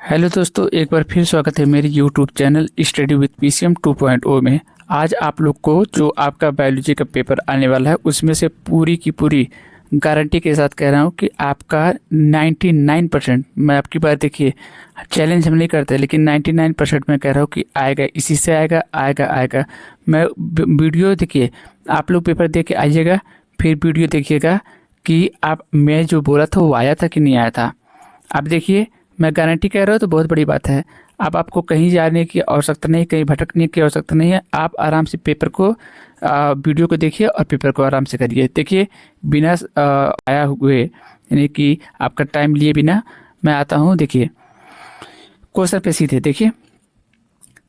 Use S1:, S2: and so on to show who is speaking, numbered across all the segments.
S1: Hello दोस्तों, एक बार फिर स्वागत है मेरे YouTube channel study with PCM 2.0 में। आज आप लोग को जो आपका बायोलॉजी का पेपर आने वाला है उसमें से पूरी की पूरी गारंटी के साथ कह रहा हूँ कि आपका 99%, मैं आपकी बात देखिए, चैलेंज हम नहीं करते लेकिन 99% मैं कह रहा हूँ कि आएगा, इसी से आएगा आएगा आएगा। मैं वीडियो देखिए, आप लोग पेपर दे के आइएगा, फिर वीडियो देखिएगा कि आप मैं जो बोला था वो आया था कि नहीं आया था। आप देखिए, मैं गारंटी कह रहा हूँ तो बहुत बड़ी बात है। अब आपको कहीं जाने की आवश्यकता नहीं, कहीं भटकने की आवश्यकता नहीं है। आप आराम से पेपर को वीडियो को देखिए और पेपर को आराम से करिए। देखिए, बिना आया हुए यानी कि आपका टाइम लिए बिना मैं आता हूँ। देखिए, क्वेश्चन पे सीधे देखिए,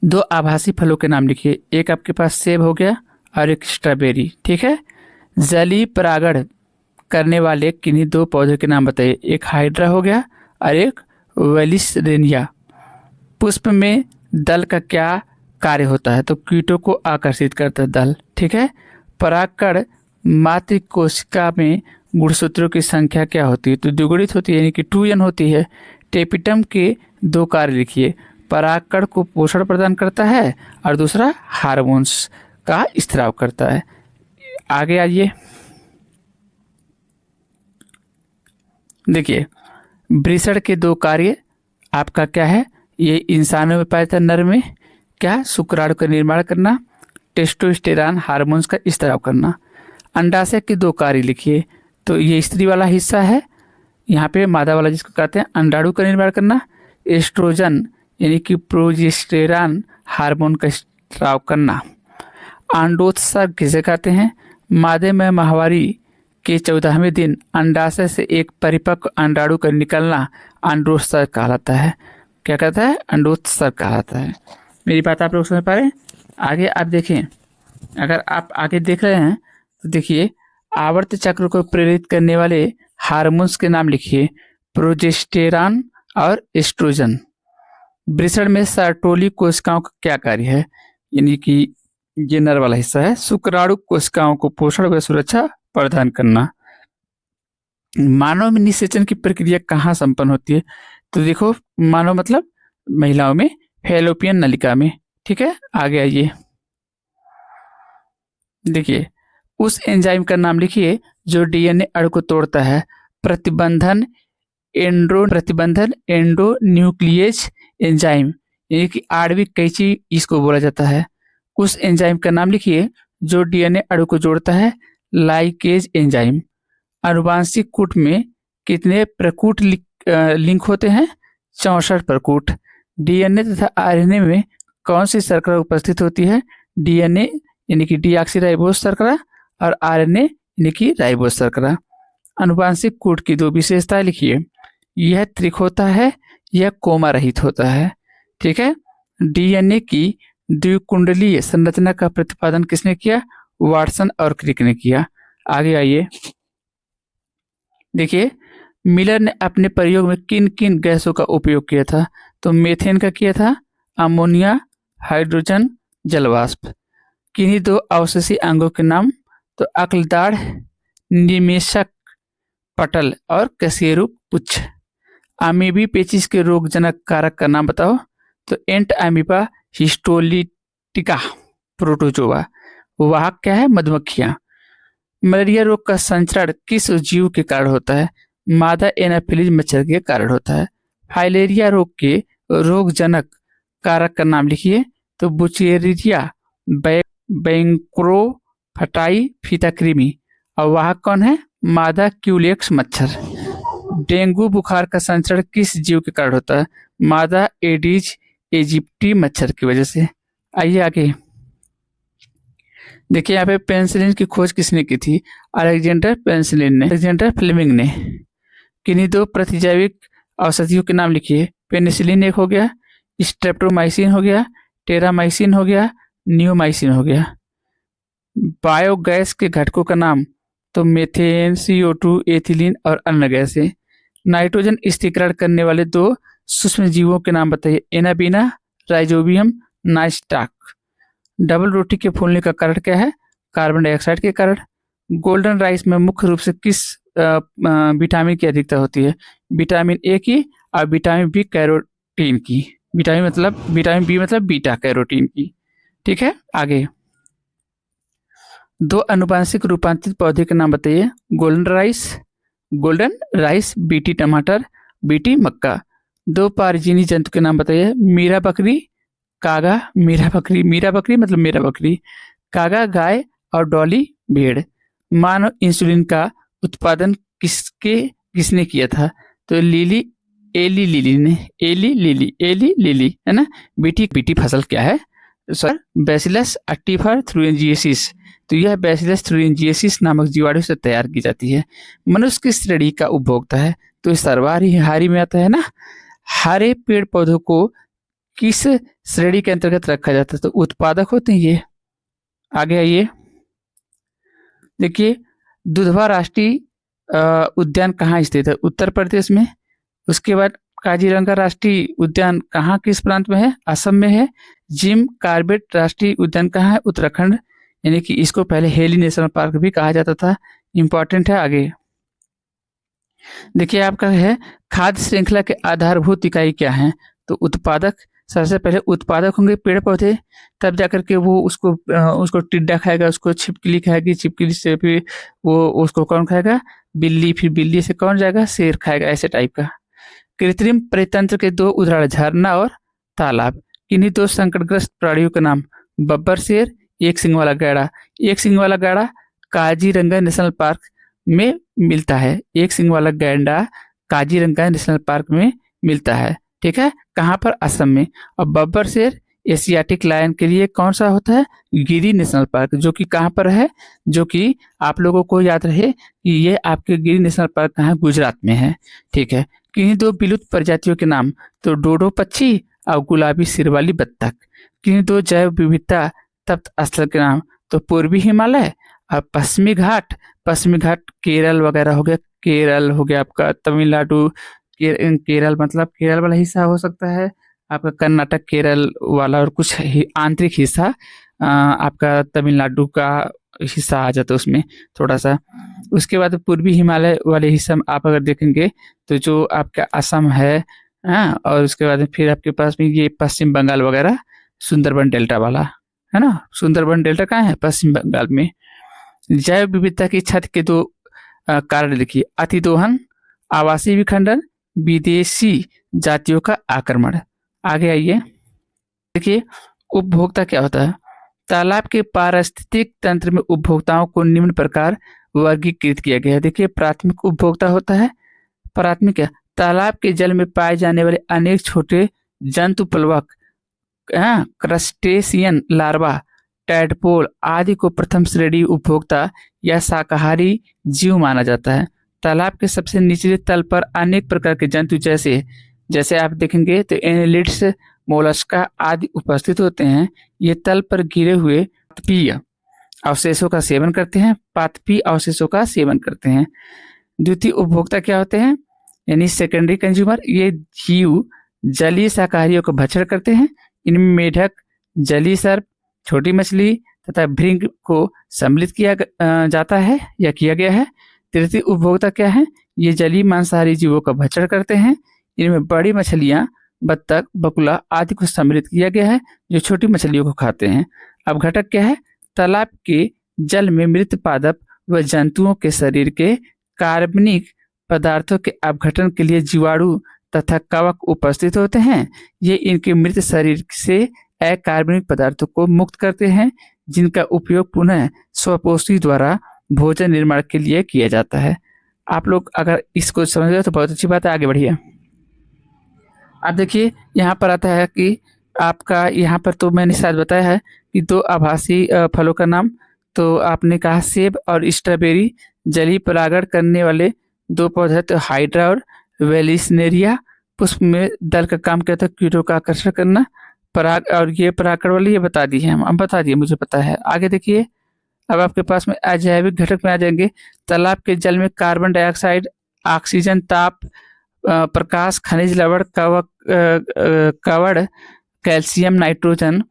S1: दो आभासी फलों के नाम लिखिए। एक आपके पास सेब हो गया और एक स्ट्रॉबेरी, ठीक है। जलीय परागण करने वाले किन्हीं दो पौधों के नाम बताइए। एक हाइड्रा हो गया और एक वेलिसरेनिया। पुष्प में दल का क्या कार्य होता है? तो कीटों को आकर्षित करता है दल, ठीक है। परागकण मातृ कोशिका में गुणसूत्रों की संख्या क्या होती है? तो द्विगुणित होती है, यानी कि 2n होती है। टेपिटम के दो कार्य लिखिए। परागकण को पोषण प्रदान करता है और दूसरा हार्मोन्स का स्त्राव करता है। आगे आइए, देखिए, वृषण के दो कार्य आपका क्या है? ये इंसानों में पाया जाता है, नर में क्या? शुक्राणु का निर्माण करना, टेस्टोस्टेरॉन हार्मोन्स का स्त्राव करना। अंडाशय के दो कार्य लिखिए। तो ये स्त्री वाला हिस्सा है, यहाँ पे मादा वाला जिसको कहते हैं अंडाणु का निर्माण करना, एस्ट्रोजन यानी कि प्रोजेस्टेरॉन हार्मोन का स्त्राव करना। अंडोत्सर्ग किसे कहते हैं? मादे में माहवारी के 14वें दिन अंडाशय से एक परिपक्व अंडाणु का निकलना अंडोत्सर्ग कहलाता है। क्या कहता है? अंडोत्सर्ग कहलाता है। मेरी बात आप लोग समझ पा रहे हैं? आगे आप देखें, अगर आप आगे देख रहे हैं तो देखिए, आवर्त चक्र को प्रेरित करने वाले हार्मोन्स के नाम लिखिए। प्रोजेस्टेरॉन और एस्ट्रोजन। वृषण में सर्टोली कोशिकाओं का क्या कार्य है? यानी कि ये नर वाला हिस्सा है। शुक्राणु कोशिकाओं को पोषण व सुरक्षा प्रदान करना। मानव में निषेचन की प्रक्रिया कहाँ संपन्न होती है? तो देखो, मानव मतलब महिलाओं में फैलोपियन नलिका में, ठीक है। आगे आइए, देखिए, उस एंजाइम का नाम लिखिए जो डीएनए अणु को तोड़ता है। प्रतिबंधन एंडो न्यूक्लियेज एंजाइम, यानी कि आणविक कैंची इसको बोला जाता है। उस एंजाइम का नाम लिखिए जो डीएनए अणु को जोड़ता है। लाइकेज एंजाइम। आनुवांशिक कूट में कितने प्रकूट लिंक होते हैं? 64 प्रकूट। डीएनए तथा आरएनए में कौन सी शर्करा उपस्थित होती है? डीएनए यानी कि डीऑक्सीराइबोज शर्करा और आरएनए यानी कि राइबोज शर्करा। आनुवांशिक कूट की दो विशेषताएं लिखिए। यह त्रिक होता है, यह कोमा रहित होता है, ठीक है। डीएनए की द्विकुंडलीय संरचना का प्रतिपादन किसने किया? वाटसन और क्रिक ने किया। आगे आइए, देखिए, मिलर ने अपने प्रयोग में किन किन गैसों का उपयोग किया था? तो मीथेन का किया था, अमोनिया, हाइड्रोजन, जलवाष्प। किन्हीं दो अवशेषी अंगों के नाम? तो अक्लदाढ़, निमेशक पटल और कशेरु पुच्छ। अमीबी पेचिस के रोगजनक कारक का नाम बताओ? तो एंट अमीबा हिस्टोलिटिका प्रोटोजोआ। वाहक क्या है? मधुमक्खियां। मलेरिया रोग का संचरण किस जीव के कारण होता है? मादा एनाफिलीज मच्छर के कारण होता है। फाइलेरिया रोग के रोगजनक कारक का नाम लिखिए। तो बुचेरिया बैंक्रोफटाई फीताकृमि। और वाहक कौन है? मादा क्यूलेक्स मच्छर। डेंगू बुखार का संचरण किस जीव के कारण होता है? मादा एडिज इजिप्टी मच्छर की वजह से। आइए आगे, देखिए, यहाँ पे पेनिसिलिन की खोज किसने की थी? अलेक्जेंडर फ्लेमिंग ने। किन्हीं दो प्रतिजैविक औषधियों के नाम लिखिए। पेनिसिलिन एक हो गया, स्ट्रेप्टोमाइसिन हो गया, टेरामाइसिन हो गया, नियोमाइसिन हो गया। बायोगैस के घटकों का नाम? तो मीथेन, CO2, एथिलीन और अन्य गैस है। नाइट्रोजन स्थिरीकरण करने वाले दो सूक्ष्म जीवों के नाम बताइए। Anabaena, rhizobium, nostoc. डबल रोटी के फूलने का कारण क्या है? कार्बन डाइऑक्साइड के कारण। गोल्डन राइस में मुख्य रूप से किस विटामिन की अधिकता होती है? विटामिन ए की और विटामिन बी कैरोटीन की। विटामिन बी मतलब बीटा कैरोटीन की। ठीक है, आगे 2 अनुवांशिक रूपांतरित पौधे के नाम बताइए। गोल्डन राइस, बीटी टमाटर, बीटी मक्का। 2 पारजीनी जंतु के नाम बताइए। मीरा बकरी, कागा। मीरा बकरी मतलब मेरा बकरी, कागा गाय और डॉली भेड़। मानव इंसुलिन का उत्पादन किसने किया था? तो एली लिली है ना। बीटी फसल क्या है सर? Bacillus Activa थ्यूरिंजिएसिस। तो यह बैसिलस थ्यूरिंजिएसिस नामक जीवाणु से तैयार की जाती है। मनुष्य किस श्रेणी का उपभोक्ता है? तो सर्वाहारी में आता है ना। हरे पेड़ पौधों को किस श्रेणी के अंतर्गत रखा जाता है? तो उत्पादक होते हैं ये। आगे आइए, देखिए दुधवा राष्ट्रीय उद्यान कहाँ स्थित है? उत्तर प्रदेश में। उसके बाद काजीरंगा राष्ट्रीय उद्यान कहाँ किस प्रांत में है? असम में है। जिम कार्बेट राष्ट्रीय उद्यान कहाँ है? उत्तराखंड। यानी कि इसको पहले हेली नेशनल पार्क भी कहा जाता था। इंपॉर्टेंट है। आगे देखिए आपका है खाद्य श्रृंखला के आधारभूत इकाई क्या है? तो उत्पादक। सबसे पहले उत्पादक होंगे पेड़ पौधे, तब जाकर के वो उसको टिड्डा खाएगा, उसको छिपकली खाएगी, छिपकली से फिर वो उसको कौन खाएगा? बिल्ली, फिर बिल्ली से कौन जाएगा? शेर खाएगा, ऐसे टाइप का। कृत्रिम परितंत्र के 2 उदाहरण झरना और तालाब। किन्हीं 2 संकटग्रस्त प्राणियों के नाम। बब्बर शेर, एक सिंग वाला गैड़ा। एक सिंग वाला गैड़ा काजीरंगा नेशनल पार्क में मिलता है। एक सिंग वाला गैंडा काजीरंगा नेशनल पार्क में मिलता है। ठीक है, कहाँ पर? असम में। और बब्बर शेर एशियाटिक लायन के लिए कौन सा होता है? गिरी नेशनल पार्क, जो कि कहाँ पर है? जो कि आप लोगों को याद रहे कि ये आपके गिरी नेशनल पार्क कहाँ है? गुजरात में है। ठीक है, किन्हीं 2 विलुप्त प्रजातियों के नाम। तो डोडो पक्षी और गुलाबी सिर वाली बत्तख। किन्हीं 2 जैव विविधता तप्त स्थल के नाम। तो पूर्वी हिमालय और पश्चिमी घाट। पश्चिमी घाट केरल वगैरह हो गया। केरल हो गया आपका, तमिलनाडु। केरल मतलब केरल वाला हिस्सा हो सकता है आपका, कर्नाटक केरल वाला, और कुछ आंतरिक हिस्सा आपका तमिलनाडु का हिस्सा आ जाता है उसमें थोड़ा सा। उसके बाद पूर्वी हिमालय वाले हिस्सा में आप अगर देखेंगे तो जो आपका असम है, हाँ, और उसके बाद फिर आपके पास में ये पश्चिम बंगाल वगैरह, सुंदरबन डेल्टा वाला है ना। सुंदरबन डेल्टा कहाँ है? पश्चिम बंगाल में। जैव विविधता की छत के 2 कारण लिखिए। अतिदोहन, आवासीय विखंडन, विदेशी जातियों का आक्रमण। आगे आइए, देखिए उपभोक्ता क्या होता है? तालाब के पारिस्थितिक तंत्र में उपभोक्ताओं को निम्न प्रकार वर्गीकृत किया गया है। देखिए प्राथमिक उपभोक्ता होता है। प्राथमिक है तालाब के जल में पाए जाने वाले अनेक छोटे जंतु प्लवक, क्रस्टेशियन लार्वा, टैडपोल आदि को प्रथम श्रेणी उपभोक्ता या शाकाहारी जीव माना जाता है। तालाब के सबसे निचले तल पर अनेक प्रकार के जंतु जैसे आप देखेंगे तो एनेलिड्स, मोलस्का आदि उपस्थित होते हैं। ये तल पर गिरे हुए पादपीय अवशेषों का सेवन करते हैं। द्वितीय उपभोक्ता क्या होते हैं? यानी सेकेंडरी कंज्यूमर। ये जीव जलीय शाकाहारियों को भक्षण करते हैं। इनमें मेढक, जलीय सर्प, छोटी मछली तथा भृंग को सम्मिलित किया जाता है या किया गया है। तृतीय उपभोक्ता क्या है? ये जलीय मांसाहारी जीवों का भक्षण करते हैं। इनमें बड़ी मछलियां, बत्तख, बकुला आदि को सम्मिलित किया गया है, जो छोटी मछलियों को खाते हैं। अब घटक क्या है? तालाब के जल में मृत पादप व जंतुओं के शरीर के कार्बनिक पदार्थों के अपघटन के लिए जीवाणु तथा कवक उपस्थित होते हैं। ये इनके मृत शरीर से अकार्बनिक पदार्थों को मुक्त करते हैं, जिनका उपयोग पुनः स्वपोषी द्वारा भोजन निर्माण के लिए किया जाता है। आप लोग अगर इसको समझ गए तो बहुत अच्छी बात है। आगे बढ़िए। अब देखिए यहाँ पर आता है कि आपका यहाँ पर तो मैंने शायद बताया है कि 2 आभासी फलों का नाम। तो आपने कहा सेब और स्ट्रॉबेरी। जलीय परागण करने वाले 2 पौधे तो हाइड्रा और वेलिसनेरिया। पुष्प में दल का काम कहता है कीटों का आकर्षण करना। पराग और ये परागण वाली ये बता दी है, हम बता दिए, मुझे पता है। आगे देखिए, अब आपके पास में अजैविक घटक में आ जाएंगे। तालाब के जल में कार्बन डाइऑक्साइड, ऑक्सीजन, ताप, प्रकाश, खनिज लवण, कवड़, कैल्शियम, नाइट्रोजन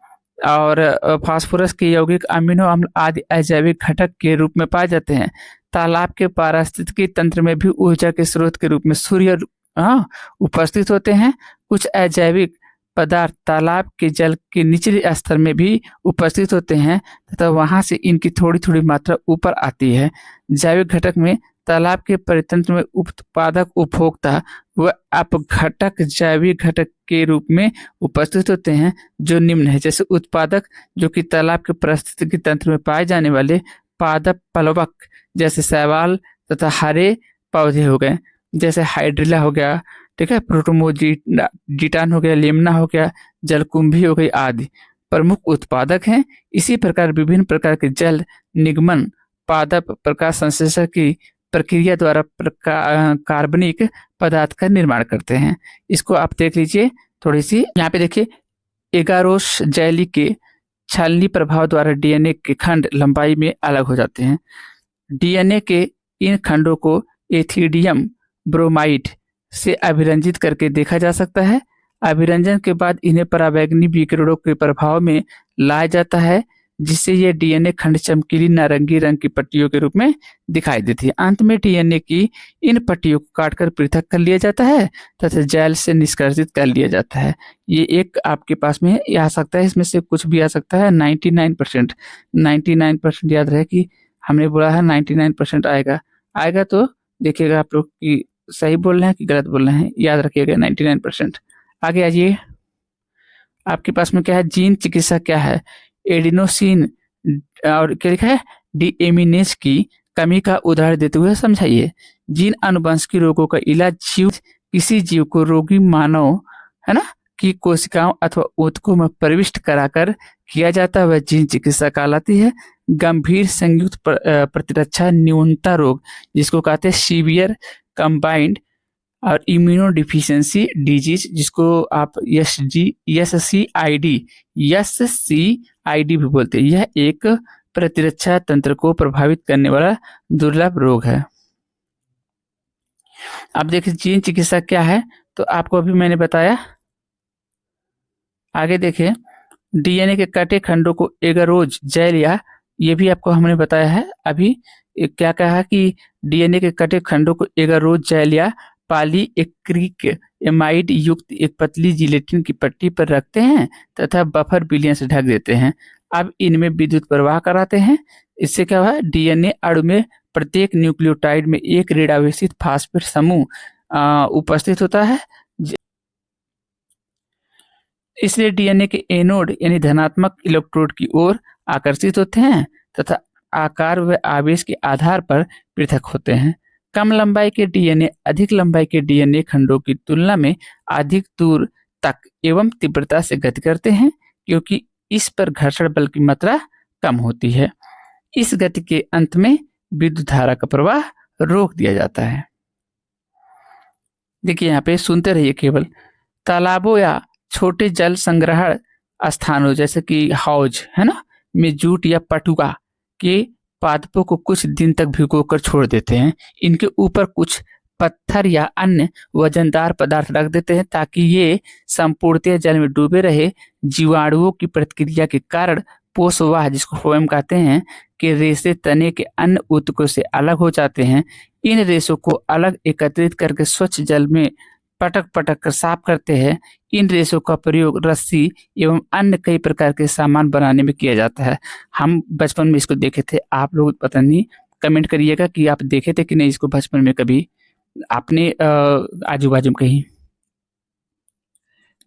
S1: और फास्फोरस के यौगिक, अमीनो अम्ल आदि अजैविक घटक के रूप में पाए जाते हैं। तालाब के पारिस्थितिकी तंत्र में भी ऊर्जा के स्रोत के रूप में सूर्य उपस्थित होते हैं। कुछ अजैविक पदार्थ तालाब के जल के निचले स्तर में भी उपस्थित होते हैं तथा वहां से इनकी थोड़ी थोड़ी मात्रा ऊपर आती है। जैविक घटक में तालाब के परितंत्र में उत्पादक उपभोक्ता व अपघटक जैविक घटक के रूप में उपस्थित होते हैं जो निम्न है। जैसे उत्पादक जो कि तालाब के पारिस्थितिकी तंत्र में पाए जाने वाले पादप प्लवक जैसे शैवाल तथा हरे पौधे हो गए, जैसे हाइड्रिला हो गया, ठीक है, प्रोटोमोजीटान हो गया, लेमना हो गया, जलकुंभी हो गई आदि प्रमुख उत्पादक हैं। इसी प्रकार विभिन्न प्रकार के जल निगमन पादप प्रकाश संश्लेषण की प्रक्रिया द्वारा कार्बनिक पदार्थ का निर्माण करते हैं। इसको आप देख लीजिए थोड़ी सी, यहाँ पे देखिए एगारोस जैली के छालनी प्रभाव द्वारा डीएनए के खंड लंबाई में अलग हो जाते हैं। डीएनए के इन खंडों को एथिडियम ब्रोमाइड से अभिरंजित करके देखा जा सकता है। अभिरंजन के बाद इन्हें पराबैंगनी विकिरणों के प्रभाव में लाया जाता है जिससे ये डीएनए खंड चमकीली नारंगी रंग की पट्टियों के रूप में दिखाई देती है। अंत में डीएनए की इन पट्टियों को काटकर पृथक कर लिया जाता है तथा जैल से निष्कासित कर लिया जाता है। ये एक आपके पास में आ सकता है, इसमें से कुछ भी आ सकता है। 99% याद रहे कि हमने बोला है 99% आएगा तो देखिएगा आप लोग कि सही बोल रहे हैं कि गलत बोल रहे हैं, याद रखिएगा 99%। आगे आइए, आपके पास में क्या है, जीन चिकित्सा क्या है। एडिनोसिन और क्या लिखा है, डीएमिनेज की कमी का उदाहरण देते हुए समझाइए। जीन अनुवंशिक रोगों का इलाज किसी जीव को रोगी मानव है ना की कोशिकाओं अथवा ऊतकों में प्रविष्ट कराकर किया जाता है वह जीन चिकित्सा कहलाती है। गंभीर संयुक्त प्रतिरक्षा न्यूनता रोग जिसको कहते हैं सीवियर कंबाइंड और इम्यूनो डिफिशियंसी डिजीज जिसको आप एससीआईडी भी बोलते हैं, यह एक प्रतिरक्षा तंत्र को प्रभावित करने वाला दुर्लभ रोग है। अब देखिए जीन चिकित्सा क्या है, तो आपको अभी मैंने बताया। आगे देखिए, डीएनए के कटे खंडों को एगरोज जैल या ये भी आपको हमने बताया है। अभी क्या कहा कि डीएनए के कटे खंडों को एगरोज जैल या पॉलीएक्रिक एमाइड युक्त एक पतली जिलेटिन की पट्टी पर रखते हैं तथा बफर विलयन से ढक देते हैं। अब इनमें विद्युत प्रवाह कराते हैं। इससे क्या हुआ, डीएनए अणु में प्रत्येक न्यूक्लियोटाइड में एक ऋणावेशित फास्फेट समूह उपस्थित होता है। इसलिए डीएनए के एनोड यानी धनात्मक इलेक्ट्रोड की ओर आकर्षित होते हैं तथा आकार व आवेश के आधार पर पृथक होते हैं। कम लंबाई के डीएनए अधिक लंबाई के डीएनए खंडों की तुलना में अधिक दूर तक एवं तीव्रता से गति करते हैं क्योंकि इस पर घर्षण बल की मात्रा कम होती है। इस गति के अंत में विद्युत धारा का प्रवाह रोक दिया जाता है। देखिए यहाँ पे सुनते रहिए केवल। तालाबों या छोटे जल संग्रहण स्थानों जैसे कि हौज है ना में जूट या पटुआ के पादपों को कुछ दिन तक भिगोकर छोड़ देते हैं। इनके ऊपर कुछ पत्थर या अन्य वजनदार पदार्थ रख देते हैं ताकि ये संपूर्णतः जल में डूबे रहे। जीवाणुओं की प्रतिक्रिया के कारण पोषवाह जिसको फ्लोएम कहते हैं के रेशे तने के अन्य ऊतकों से अलग हो जाते हैं। इन रेशों को अलग एकत्रित करके स्वच्छ जल में पटक पटक कर साफ करते हैं। इन रेशों का प्रयोग रस्सी एवं अन्य कई प्रकार के सामान बनाने में किया जाता है। हम बचपन में इसको देखे थे, आप लोग पता नहीं, कमेंट करिएगा कि आप देखे थे कि नहीं इसको बचपन में कभी आपने आजू बाजू में कहीं।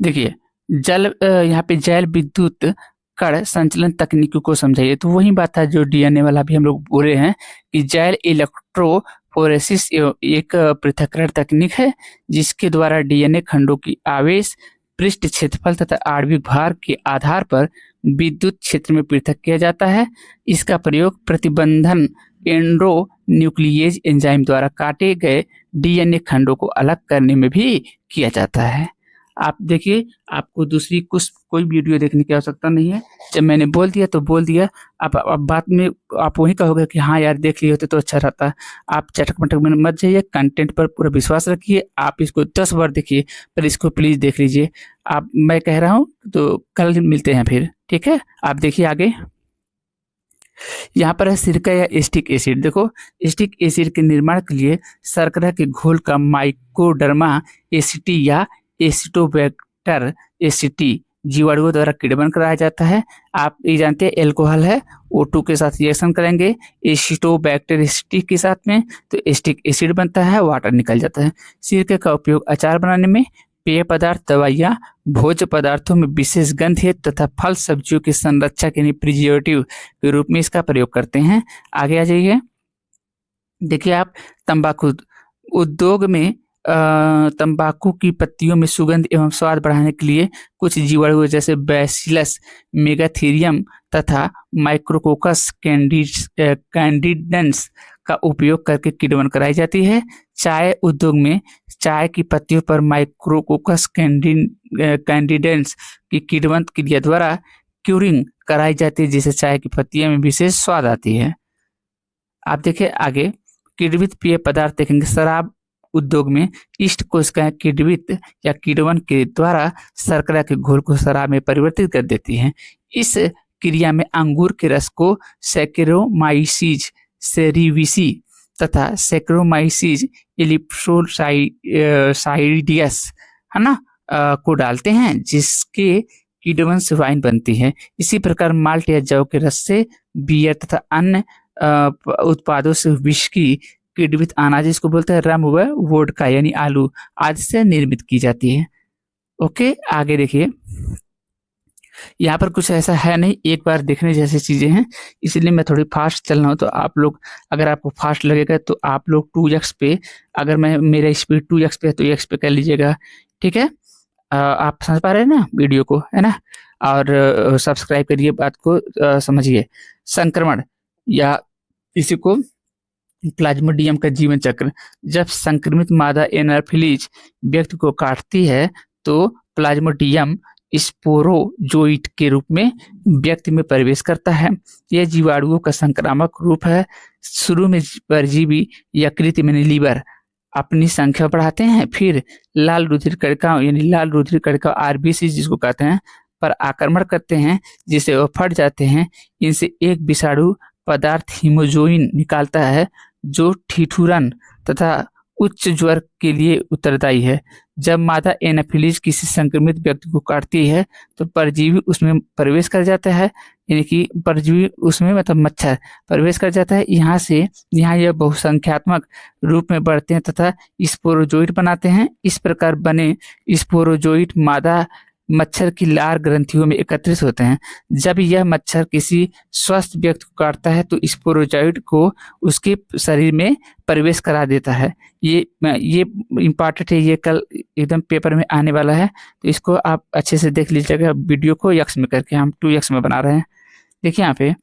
S1: देखिए यहाँ पे जैल विद्युत कण संचलन तकनीकों को समझाइए। तो वही बात था जो डीएनए वाला भी हम लोग बोल रहे हैं कि जैल इलेक्ट्रोफोरेसिस एक पृथक्करण तकनीक है जिसके द्वारा डीएनए खंडों की आवेश पृष्ठ क्षेत्रफल तथा आणविक भार के आधार पर विद्युत क्षेत्र में पृथक किया जाता है। इसका प्रयोग प्रतिबंधन एंड्रो न्यूक्लियेज एंजाइम द्वारा काटे गए डीएनए खंडों को अलग करने में भी किया जाता है। आप देखिए, आपको दूसरी कोई वीडियो देखने की आवश्यकता नहीं है। जब मैंने बोल दिया तो बोल दिया। अब बात में आप वही कहोगे कि हाँ यार देख लिए होते तो अच्छा रहता। आप चटक मटक में मत जाइए, कंटेंट पर पूरा विश्वास रखिए। आप इसको 10 बार देखिए, पर इसको प्लीज देख लीजिए। आप मैं कह रहा हूँ तो कल मिलते हैं फिर, ठीक है। आप देखिए आगे। यहाँ पर है सिरका या एसिटिक एसिड। देखो, एसिटिक एसिड के निर्माण के लिए शर्करा के घोल का माइकोडर्मा एसिटी या एसिटोबैक्टर एसिटी जीवाणुओं द्वारा किण्वन कराया जाता है। आप ये जानते हैं एल्कोहल है, O2 के साथ रिएक्शन करेंगे एसिटोबैक्टर एसिटी के साथ में, तो एसिटिक एसिड बनता है, वाटर निकल जाता है। सिरके का उपयोग अचार बनाने में, पेय पदार्थ, दवाइयाँ, भोज्य पदार्थों में विशेष गंध हेतु तथा फल सब्जियों के संरक्षक यानी प्रिजर्वेटिव के रूप में इसका प्रयोग करते हैं। आगे आ जाइए। देखिए आप, तंबाकू उद्योग में तंबाकू की पत्तियों में सुगंध एवं स्वाद बढ़ाने के लिए कुछ जीवाणु जैसे बैसिलस मेगाथीरियम तथा माइक्रोकोकस कैंडिडेंस का उपयोग करके किण्वन कराई जाती है। चाय उद्योग में चाय की पत्तियों पर माइक्रोकोकस कैंडिडेंस की किण्वन क्रिया द्वारा क्यूरिंग कराई जाती है, जिससे चाय की पत्तियों में विशेष स्वाद आती है। आप देखिए आगे, किण्वित पेय पदार्थ देखेंगे। शराब उद्योग में ईस्ट कोशिकाएं किण्वित या किण्वन के द्वारा शर्करा के घोल को शराब में परिवर्तित कर देती हैं। इस क्रिया में अंगूर के रस को सैकेरोमाइसीज सेरिविसी तथा सैकेरोमाइसीज इलिप्सोसाइडियस है ना को डालते हैं, जिसके किण्वन से वाइन बनती है। इसी प्रकार माल्ट या जौ के रस से बियर तथा अन्य उत्पादों से विस्की किण्वित अनाज, इसको बोलते हैं रम व वोडका यानी आलू आदि से निर्मित की जाती है। ओके, आगे देखिए, यहाँ पर कुछ ऐसा है नहीं, एक बार देखने जैसी चीजें हैं, इसलिए मैं थोड़ी फास्ट चल रहा हूँ। तो आप लोग, अगर आपको फास्ट लगेगा तो आप लोग 2x पे, अगर मेरा स्पीड 2x पे है तो x पे कर लीजिएगा, ठीक है। आप समझ पा रहे हैं ना वीडियो को, है ना। और सब्सक्राइब करिए, बात को समझिए। संक्रमण या इसी को प्लाज्मोडियम का जीवन चक्र। जब संक्रमित मादा एनाफिलीज व्यक्ति को काटती है तो प्लाज्मोडियम स्पोरोजोइट के रूप में व्यक्ति में प्रवेश करता है। यह जीवाणुओं का संक्रामक रूप है। शुरू में परजीवी यकृत में लीवर अपनी संख्या बढ़ाते हैं, फिर लाल रुधिर कणिकाओं यानी लाल रुधिर कणिकाओं आरबीसी जिसको कहते हैं पर आक्रमण करते हैं, जिसे वो फट जाते हैं। इनसे एक विषाणु पदार्थ हीमोजोइन निकालता है जो ठिठुरन तथा उच्च ज्वर के लिए उत्तरदायी है। जब मादा एनाफिलीज किसी संक्रमित व्यक्ति को काटती है तो परजीवी उसमें प्रवेश कर जाता है, यानी कि परजीवी उसमें मतलब मच्छर प्रवेश कर जाता है। यहाँ यह बहुसंख्यात्मक रूप में बढ़ते हैं तथा स्पोरोजोइट बनाते हैं। इस प्रकार बने स्पोरोजोइट मादा मच्छर की लार ग्रंथियों में एकत्रित होते हैं। जब यह मच्छर किसी स्वस्थ व्यक्ति को काटता है तो स्पोरोजोइट को उसके शरीर में प्रवेश करा देता है। ये इम्पॉर्टेंट है, ये कल एकदम पेपर में आने वाला है, तो इसको आप अच्छे से देख लीजिएगा। वीडियो को x में करके, हम 2x में बना रहे हैं। देखिए यहाँ पे,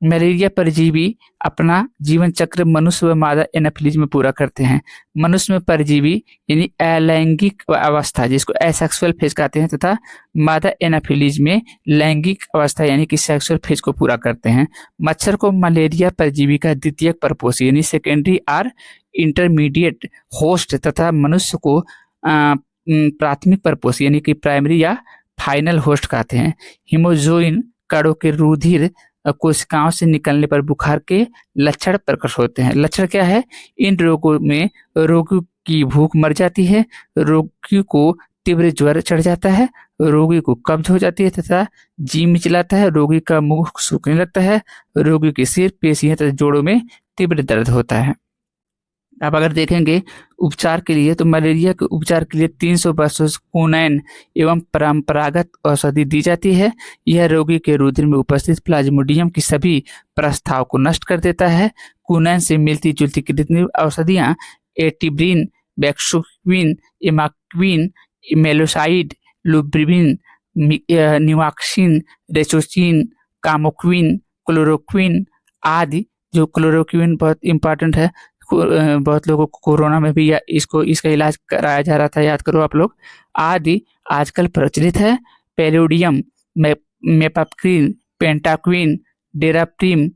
S1: मलेरिया परजीवी अपना जीवन चक्र मनुष्य व मादा एनाफिलीज में पूरा करते हैं। मनुष्य में परजीवी यानी अलैंगिक अवस्था जिसको एसेक्सुअल फेज कहते हैं तथा मादा एनाफिलीज में लैंगिक अवस्था यानी कि सेक्सुअल फेज को पूरा करते हैं। मच्छर को मलेरिया परजीवी का द्वितीयक परपोषी यानी सेकेंडरी और इंटरमीडिएट होस्ट तथा मनुष्य को प्राथमिक परपोषी यानी कि प्राइमरी या फाइनल होस्ट कहते हैं। हीमोजोइन कणों के रुधिर कोशिकाओं से निकलने पर बुखार के लक्षण प्रकट होते हैं। लक्षण क्या है? इन रोगों में रोगी की भूख मर जाती है, रोगी को तीव्र ज्वर चढ़ जाता है, रोगी को कब्ज हो जाती है तथा जी मिचलाता है, रोगी का मुंह सूखने लगता है, रोगी के सिर, पेशियां तथा जोड़ों में तीव्र दर्द होता है। आप अगर देखेंगे उपचार के लिए तो मलेरिया के उपचार के लिए 300 वर्षों कुनैन एवं परंपरागत औषधि दी जाती है। यह रोगी के रुधिर में उपस्थित प्लाज्मोडियम की सभी प्रस्ताव को नष्ट कर देता है। कुनैन से मिलती जुलती कितनी औषधियाँ एटिब्रिन, बैक्सोक्विन, इमाक्विन, मेलोसाइड, लुब्रिबिन, निवाक्सिन, रेचोचिन, कामोक्विन, क्लोरोक्विन आदि। जो क्लोरोक्विन बहुत इंपॉर्टेंट है, बहुत लोगों को कोरोना में भी इसका इलाज कराया जा रहा था, याद करो आप लोग। आदि आजकल प्रचलित है। पेलोडियम, मेपाक्विन, पेंटाक्विन, डेराप्रिम,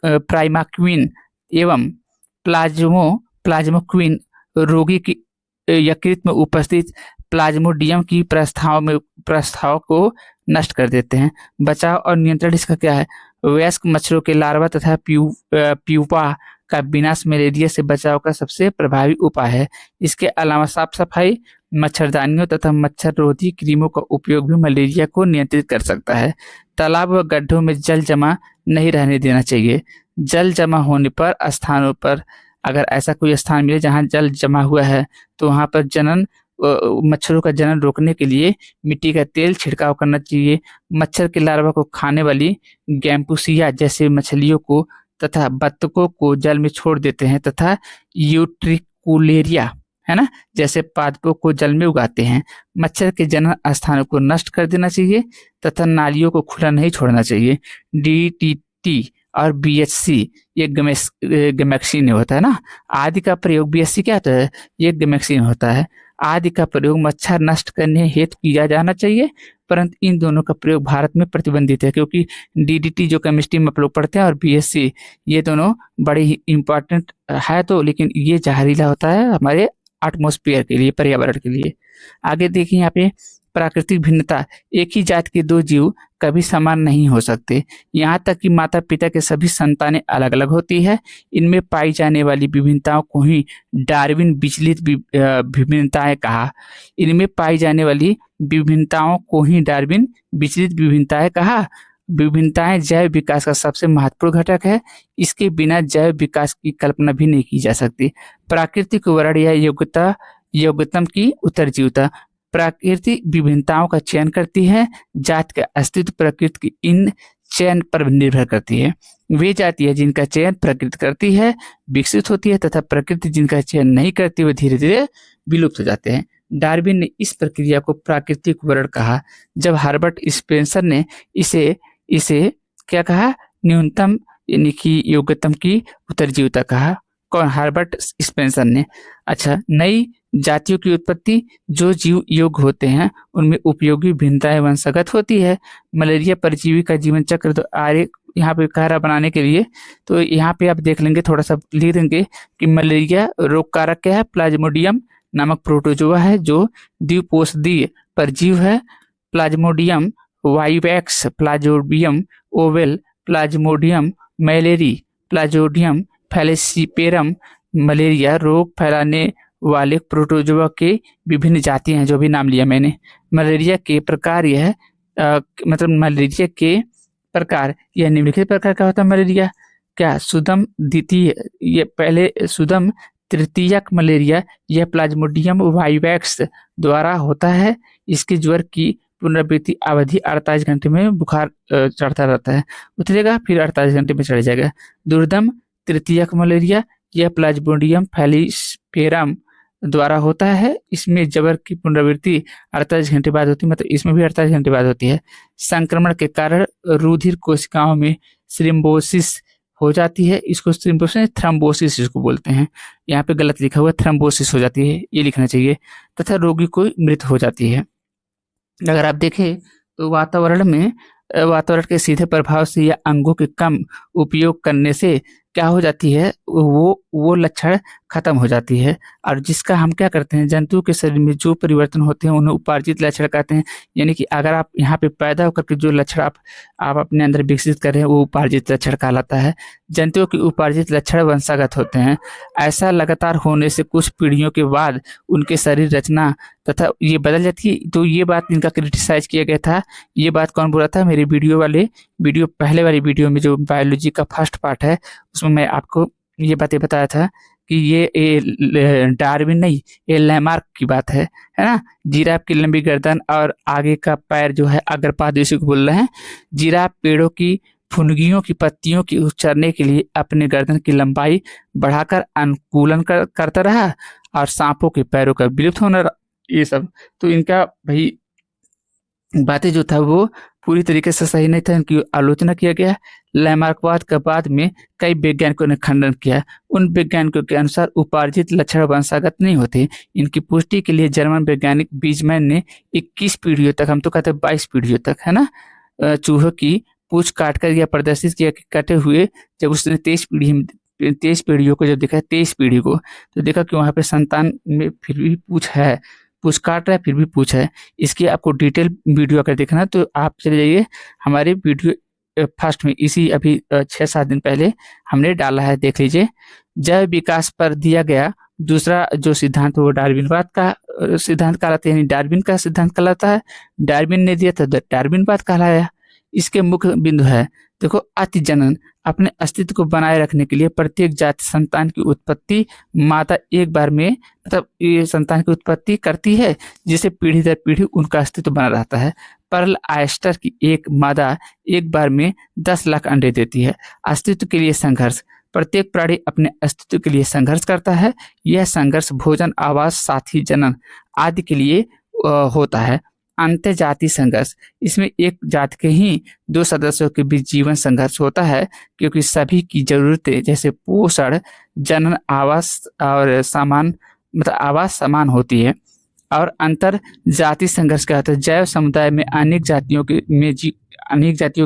S1: प्राइमाक्विन एवं प्लाज्मोक्विन रोगी की यकृत में उपस्थित प्लाज्मोडियम की प्रस्ताव को नष्ट कर देते हैं। बचाव और नियंत्रण इसका क्या है? वयस्क मच्छरों के लार्वा तथा प्यूपा का विनाश मलेरिया से बचाव का सबसे प्रभावी उपाय है। इसके अलावा साफ सफाई, मच्छरदानियों तथा मच्छर रोधी क्रीमों का उपयोग भी मलेरिया को नियंत्रित कर सकता है। तालाब व गड्ढों में जल जमा नहीं रहने देना चाहिए। जल जमा होने पर स्थानों पर अगर ऐसा कोई स्थान मिले जहां जल जमा हुआ है तो वहां पर मच्छरों का जनन रोकने के लिए मिट्टी का तेल छिड़काव करना चाहिए। मच्छर के लार्वा को खाने वाली गैम्बुसिया जैसे मछलियों को तथा बत्तखों को जल में छोड़ देते हैं तथा यूट्रिकुलेरिया है ना जैसे पादपों को जल में उगाते हैं। मच्छर के जनन स्थानों को नष्ट कर देना चाहिए तथा नालियों को खुला नहीं छोड़ना चाहिए। DDT और BHC ये गैमेक्सिन होता है ना। आदि का प्रयोग BHC क्या होता है, ये गैमेक्सिन होता है। आदि का प्रयोग मच्छर नष्ट करने हेतु किया जाना चाहिए, परंतु इन दोनों का प्रयोग भारत में प्रतिबंधित है क्योंकि DDT जो केमिस्ट्री में आप लोग पढ़ते हैं और BHC ये दोनों बड़े ही इम्पोर्टेंट है तो, लेकिन ये जहरीला होता है हमारे एटमॉस्फेयर के लिए, पर्यावरण के लिए। आगे देखिए यहाँ पे प्राकृतिक भिन्नता, एक ही जात के दो जीव कभी समान नहीं हो सकते। यहाँ तक कि माता पिता के सभी संतानें अलग अलग होती है। इनमें पाई जाने वाली विभिन्नताओं को ही डार्विन विचलित विभिन्नताएं कहा। इनमें पाई जाने वाली विभिन्नताओं को ही डार्विन विचलित विभिन्नताएं कहा। विभिन्नताएं जैव विकास का सबसे महत्वपूर्ण घटक है। इसके बिना जैव विकास की कल्पना भी नहीं की जा सकती। प्राकृतिक वर्ण या योग्यतम की उत्तरजीविता, प्राकृतिक विभिन्नताओं का चयन करती है। जात का अस्तित्व प्रकृति की इन चयन पर निर्भर करती है। वे जातियां जिनका चयन प्रकृति करती है विकसित होती है तथा प्रकृति जिनका चयन नहीं करती वे धीरे धीरे विलुप्त हो जाते हैं। डार्विन ने इस प्रक्रिया को प्राकृतिक वर्ण कहा। जब हर्बर्ट स्पेंसर ने इसे क्या कहा, न्यूनतम यानी कि योग्यतम की उत्तरजीविता कहा। कौन, हर्बर्ट स्पेंसर ने। अच्छा, नई जातियों की उत्पत्ति, जो जीव योग्य होते हैं उनमें उपयोगी भिन्नताएं वंशगत होती है। मलेरिया परजीवी का जीवन चक्र तो आरेख यहाँ पे कहरा बनाने के लिए तो यहाँ पे आप देख लेंगे, थोड़ा सा लिख देंगे कि मलेरिया रोग कारक क्या है, प्लाज्मोडियम नामक प्रोटोजोआ है जो द्विकोषीय परजीव है। Plasmodium vivax, plasmodium ovale, plasmodium malariae, plasmodium falciparum. Malaria रोग फैलाने वाले प्रोटोजोआ के विभिन्न जातियां हैं जो भी नाम लिया मैंने। मलेरिया के प्रकार यह मतलब मलेरिया के प्रकार यह निम्नलिखित प्रकार का होता है। मलेरिया क्या, सुदम द्वितीय, ये पहले सुदम तृतीयक मलेरिया, यह प्लाज्मोडियम वाइवैक्स द्वारा होता है। इसके ज्वर की पुनरावृत्ति अवधि 48 घंटे में बुखार चढ़ता रहता है, उतरेगा फिर 48 घंटे में चढ़ जाएगा। दुर्दम तृतीयक मलेरिया, यह प्लाज्मोडियम फैलिस्पेरम द्वारा होता है। इसमें ज्वर की पुनरावृत्ति 48 घंटे बाद होती है, मतलब इसमें भी 48 घंटे बाद होती है। संक्रमण के कारण रुधिर कोशिकाओं में थ्रोम्बोसिस हो जाती है। इसको थ्रोम्बोसिस इसको बोलते हैं। यहाँ पे गलत लिखा हुआ, थ्रोम्बोसिस हो जाती है, ये लिखना चाहिए। तथा रोगी को मृत हो जाती है। अगर आप देखें तो वातावरण के सीधे प्रभाव से या अंगों के कम उपयोग करने से क्या हो जाती है, वो लक्षण खत्म हो जाती है। और जिसका हम क्या करते हैं, जंतु के शरीर में जो परिवर्तन होते हैं उन्हें उपार्जित लक्षण कहते हैं। यानी कि अगर आप यहाँ पे पैदा होकर के जो लक्षण आप अपने अंदर विकसित कर रहे हैं वो उपार्जित लक्षण कहलाता है। जंतुओं के उपार्जित लक्षण वंशागत होते हैं। ऐसा लगातार होने से कुछ पीढ़ियों के बाद उनके शरीर रचना तथा ये बदल जाती है। तो ये बात इनका क्रिटिसाइज किया गया था। ये बात कौन बोला था, मेरे पहले वाली वीडियो में जो बायोलॉजी का फर्स्ट पार्ट है उसमें मैं आपको ये बातें बताया था कि ये डार्विन नहीं, ये लैमार्क की बात है ना। जिराफ की लंबी गर्दन और आगे का पैर जो है अग्रपाद, इसी को बोल रहे हैं। जिराफ पेड़ों की फुनगियों की पत्तियों की उचरने के लिए अपने गर्दन की लंबाई बढ़ाकर अनुकूलन करता रहा और सांपों के पैरों का विलुप्त होना, ये सब तो इनका भाई बातें जो था वो पूरी तरीके से सही नहीं था। इनकी आलोचना किया गया। लैमार्कवाद का बाद में कई वैज्ञानिकों ने खंडन किया। उन वैज्ञानिकों के अनुसार उपार्जित लक्षण वंशागत नहीं होते। इनकी पुष्टि के लिए जर्मन वैज्ञानिक बीजमैन ने 21 पीढ़ियों तक, हम तो कहते हैं 22 पीढ़ियों तक, है ना, चूहों की पूछ काटकर यह प्रदर्शित किया कि कटे हुए जब उसने 23 पीढ़ियों को जब देखा, 23 पीढ़ी को, तो देखा कि वहाँ पे संतान में फिर भी पूछ है, पूछ काट रहा है फिर भी पूछ है। इसकी आपको डिटेल वीडियो अगर देखना तो आप चले जाइए हमारे वीडियो फर्स्ट में इसी अभी 6-7 दिन पहले हमने डाला है, देख लीजिए। जैव विकास पर दिया गया दूसरा जो सिद्धांत वो डार्विनवाद का सिद्धांत कहलाता है, यानी डार्विन का सिद्धांत कहलाता है। डार्विन ने दिया तो डार्विनवाद कहलाया। इसके मुख्य बिंदु है, देखो, अति जनन। अपने अस्तित्व को बनाए रखने के लिए प्रत्येक जाति संतान की उत्पत्ति माता एक बार में, मतलब ये संतान की उत्पत्ति करती है, जिससे पीढ़ी दर पीढ़ी उनका अस्तित्व बना रहता है। पर्ल आयस्टर की एक मादा एक बार में 10 लाख अंडे देती है। अस्तित्व के लिए संघर्ष। प्रत्येक प्राणी अपने अस्तित्व के लिए संघर्ष करता है। यह संघर्ष भोजन, आवास, साथी, जनन आदि के लिए होता है। अंतर्जातीय संघर्ष। इसमें एक जाति के ही 2 सदस्यों के बीच जीवन संघर्ष होता है, क्योंकि सभी की जरूरतें जैसे पोषण, जनन, आवास और सामान, मतलब आवास समान होती है। और अंतर जाति संघर्ष क्या होता है? जैव समुदाय में अनेक जातियों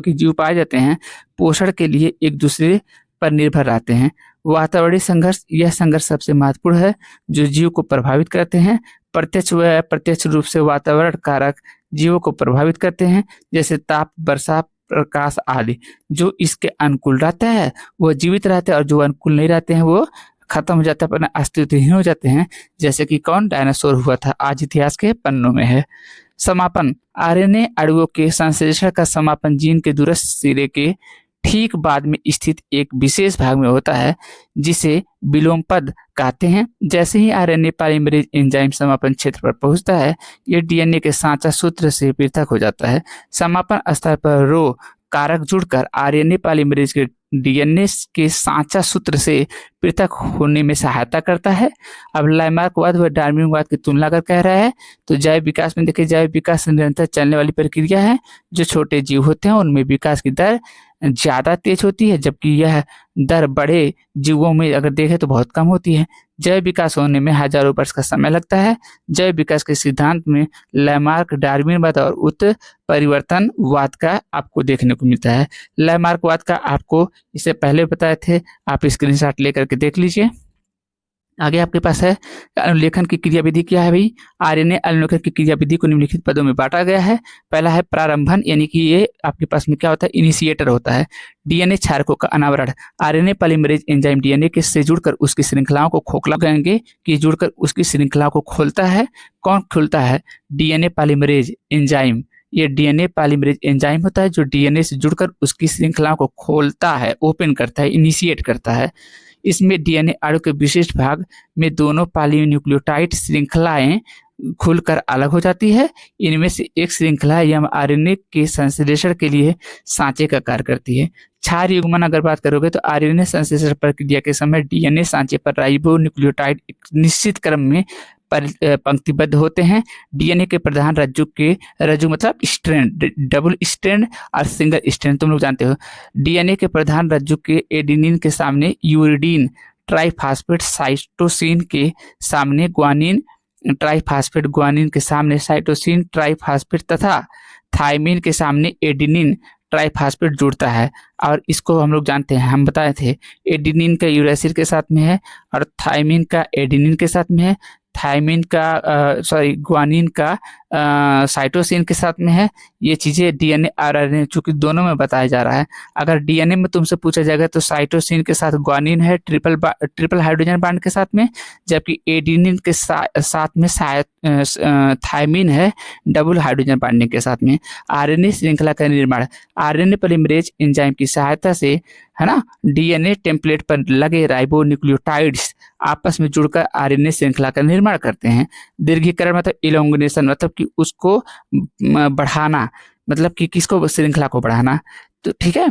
S1: के जीव पाए जाते हैं, पोषण के लिए एक दूसरे पर निर्भर रहते हैं। वातावरणीय संघर्ष। यह संघर्ष सबसे महत्वपूर्ण है, जो जीव को प्रभावित करते हैं। प्रत्यक्ष व अप्रत्यक्ष रूप से वातावरण कारक जीवों को प्रभावित करते हैं, जैसे ताप, वर्षा, प्रकाश आदि। जो इसके अनुकूल रहता है वो जीवित रहते हैं, और जो अनुकूल नहीं रहते हैं वो खत्म हो जाते हैं, अपना अस्तित्वहीन हो जाते हैं। जैसे कि कौन? डायनासोर हुआ था, आज इतिहास के पन्नों में है। समापन। आरएनए अणुओं के संश्लेषण का समापन जीन के दूरस्थ सिरे के ठीक बाद में स्थित एक विशेष भाग में होता है, जिसे विलोम पद कहते हैं। जैसे ही आरएनए पॉलीमरेज एंजाइम समापन क्षेत्र पर पहुंचता है, यह डीएनए के साँचा सूत्र से पृथक हो जाता है। समापन स्तर पर रो कारक जुड़कर आरएनए पॉलीमरेज के डीएनए के साँचा सूत्र से पृथक होने में सहायता करता है। अब लैमार्कवाद व डार्विनवाद की तुलना कर कह रहा है, तो जैव विकास में देखिए, जैव विकास निरंतर चलने वाली प्रक्रिया है। जो छोटे जीव होते हैं उनमें विकास की दर ज्यादा तेज होती है, जबकि यह दर बड़े जीवों में अगर देखें तो बहुत कम होती है। जैव विकास होने में हजारों वर्ष का समय लगता है। जैव विकास के सिद्धांत में लैमार्क, डार्विनवाद और उत्परिवर्तनवाद का आपको देखने को मिलता है। लैमार्कवाद का आपको इससे पहले बताए थे, आप स्क्रीनशॉट लेकर के देख लीजिए। आगे आपके पास है अनुलेखन की क्रियाविधि। क्या है भाई? आरएनए अनुलेखन की क्रियाविधि को निम्नलिखित पदों में बांटा गया है। पहला है प्रारंभन, यानी कि ये आपके पास में क्या होता है? इनिशिएटर होता है। डीएनए क्षारकों का अनावरण। आरएनए पॉलीमरेज एंजाइम डीएनए के से जुड़कर उसकी श्रृंखलाओं को खोखला कहेंगे कि जुड़कर उसकी श्रृंखलाओं को खोलता है। कौन खोलता है? DNA polymerase enzyme. ये डीएनए पॉलीमरेज एंजाइम होता है जो डीएनए से जुड़कर उसकी श्रृंखलाओं को खोलता है, ओपन करता है, इनिशिएट करता है। इसमें डीएनए अणु के विशिष्ट भाग में दोनों पॉलीन्यूक्लियोटाइड श्रृंखलाएं खुलकर अलग हो जाती है। इनमें से एक श्रृंखला एमआरएनए के संश्लेषण के लिए सांचे का कार्य करती है। क्षार युग्मन अगर बात करोगे तो आरएनए संश्लेषण प्रक्रिया के समय डीएनए सांचे पर राइबोन्यूक्लियोटाइड एक निश्चित क्रम में पंक्तिबद्ध होते हैं। डीएनए के प्रधान रज्जु मतलब स्ट्रैंड, डबल स्ट्रैंड और सिंगल स्ट्रैंड तुम लोग जानते हो। डीएनए के प्रधान रज्जु के एडेनिन के सामने यूरिडीन ट्राइफॉस्फेट, साइटोसिन के सामने ग्वानिन ट्राइफॉस्फेट, ग्वानिन के सामने साइटोसिन ट्राइफॉस्फेट तथा थायमिन के सामने एडेनिन ट्राइफॉस्फेट जुड़ता है। और इसको हम लोग जानते हैं, हम बताए थे, एडेनिन का यूरेसिल के साथ में है और थायमिन का एडेनिन के साथ में है। थायमिन का ग्वानिन का साइटोसिन के साथ में है। ये चीजें डीएनए आरएनए चूंकि दोनों में बताया जा रहा है। अगर डीएनए में तुमसे पूछा जाएगा तो साइटोसिन के साथ ग्वानिन है ट्रिपल हाइड्रोजन बांड के साथ में, जबकि एडेनिन के साथ में थायमिन है डबल हाइड्रोजन बांडिंग के साथ में। आरएनए श्रृंखला का निर्माण आरएनए पॉलीमरेज एंजाइम की सहायता से, है ना, डीएनए टेम्पलेट पर लगे राइबोन्यूक्लियोटाइड्स आपस में जुड़कर आरएनए श्रृंखला का निर्माण करते हैं। दीर्घीकरण मतलब इलोंगेशन, मतलब कि उसको बढ़ाना, मतलब कि किसको? श्रृंखला को बढ़ाना। तो ठीक है,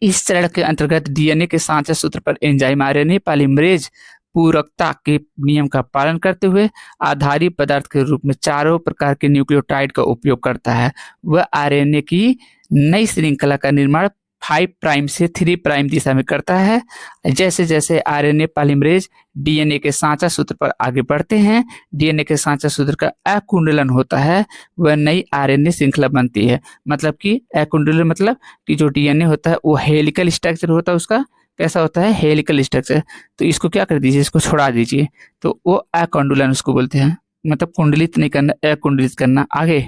S1: इस चरण के अंतर्गत डीएनए के सांचा सूत्र पर एंजाइम आरएनए पॉलीमरेज पूरकता के नियम का पालन करते हुए आधारी पदार्थ के रूप में चारों प्रकार के न्यूक्लियोटाइड का उपयोग करता है। वह आरएनए की नई श्रृंखला का निर्माण 5 प्राइम से 3 प्राइम दिशा में करता है। जैसे जैसे आरएनए पॉलीमरेज डीएनए के सांचा सूत्र पर आगे बढ़ते हैं, डीएनए के सांचा सूत्र का अकुंडलन होता है, वह नई आरएनए श्रृंखला बनती है। मतलब कि अकुंडलन मतलब कि जो डीएनए होता है वो हेलिकल स्ट्रक्चर होता है, उसका कैसा होता है? Helical structure. तो इसको क्या कर दीजिए, इसको छोड़ा दीजिए, तो वो अकुंडलन उसको बोलते हैं। मतलब कुंडलित नहीं करना, अकुंडलित करना। आगे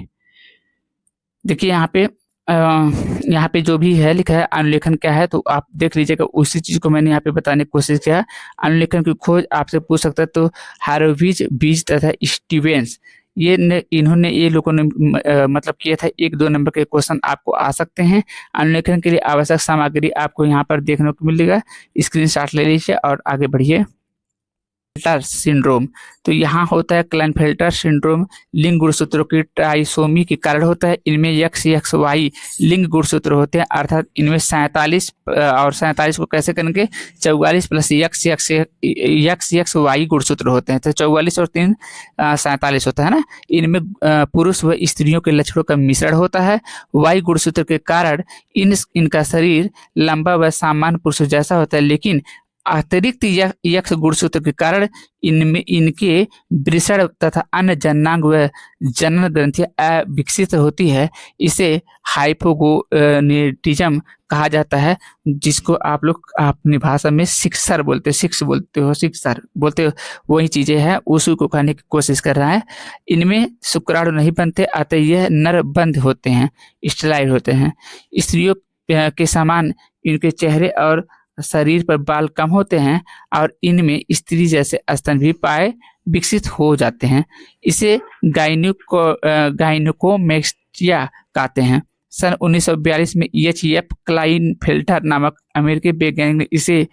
S1: देखिए यहाँ पे यहाँ पे जो भी है लिखा है अनुलेखन क्या है, तो आप देख लीजिएगा। उसी चीज को मैंने यहाँ पे बताने की कोशिश किया है। अनुलेखन की खोज आपसे पूछ सकता है, तो हारोविज, बीज तथा स्टीवेंस, इन्होंने ये लोगों ने मतलब किया था। 1-2 नंबर के क्वेश्चन आपको आ सकते हैं। अनुलेखन के लिए आवश्यक सामग्री आपको यहाँ पर देखने को मिलेगा। स्क्रीनशॉट ले लीजिए और आगे बढ़िए। क्लाइनफेल्टर सिंड्रोम, तो यहाँ होता है क्लाइनफेल्टर सिंड्रोम लिंग गुणसूत्रों की ट्राइसोमी के कारण होता है। इनमें XXY लिंग गुणसूत्र होते हैं, अर्थात इनमें 47 और 47 को कैसे करेंगे, 44 प्लस XXY गुणसूत्र होते हैं। तो 44 और 3 47 होता है ना। इनमें पुरुष व स्त्रियों के लक्षणों का मिश्रण होता है। Y गुणसूत्र के कारण इनका शरीर लंबा व सामान्य पुरुषों जैसा होता है, लेकिन अतिरिक्त यक्ष गुणसूत्र के कारण इनमें इनके वृषण तथा अन्य जननांग व जनन ग्रंथियां अविकसित होती है। इसे हाइपोगोनेटिज्म कहा जाता है, जिसको आप लोग अपनी भाषा में सिक्सर बोलते हो, सिक्सर बोलते हो, वही चीजें हैं, उसी को कहने की कोशिश कर रहा है। इनमें शुक्राणु नहीं बनते, अतः यह नर बंध होते हैं, स्टेराइल होते हैं। स्त्रियों के समान इनके चेहरे और शरीर पर बाल कम होते हैं और इनमें स्त्री जैसे स्तन भी पाए विकसित हो जाते हैं। इसे गायनिकोमेस्टिया कहते हैं। सन 1942 में EHF क्लाइनफेल्टर नामक अमेरिकी वैज्ञानिक ने इसे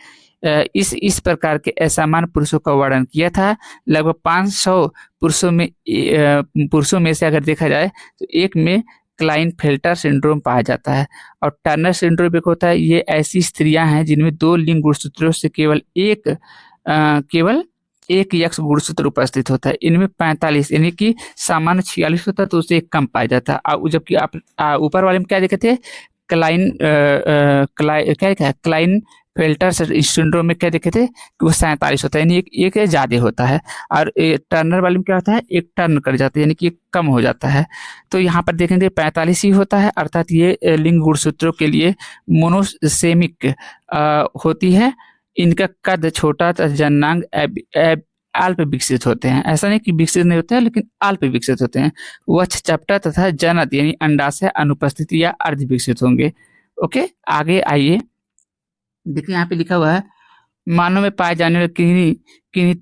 S1: इस प्रकार के असामान्य पुरुषों का वर्णन किया था। लगभग 500 पुरुषों में से अगर देखा जाए तो एक में क्लाइनफेल्टर सिंड्रोम पाया जाता है। और टर्नर सिंड्रोम एक होता है, ये ऐसी स्त्रियां हैं जिनमें 2 लिंग गुणसूत्रों से केवल एक यक्ष गुणसूत्र उपस्थित होता है। इनमें 45 यानी कि सामान्य 46 होता है, तो उससे एक कम पाया जाता है। जबकि आप ऊपर वाले में क्या देखे थे, क्लाइनफेल्टर सिंड्रोम में क्या देखे थे कि वो 47 होता है, यानी एक ज्यादा होता है। और टर्नर वाले में क्या होता है, एक टर्न कर जाता है, यानी कि कम हो जाता है। तो यहाँ पर देखेंगे 45 ही होता है, अर्थात ये लिंग गुणसूत्रों के लिए मोनोसेमिक होती है। इनका कद छोटा तथा जननांग अल्प विकसित होते हैं। ऐसा नहीं कि विकसित नहीं होते हैं, लेकिन अल्प विकसित होते हैं। वक्ष चपटा तथा जनत यानी अंडाशय अनुपस्थित या अर्ध विकसित होंगे। ओके, आगे आइए। देखिए यहाँ पे लिखा हुआ है, मानव में पाए जाने वाले किन्हीं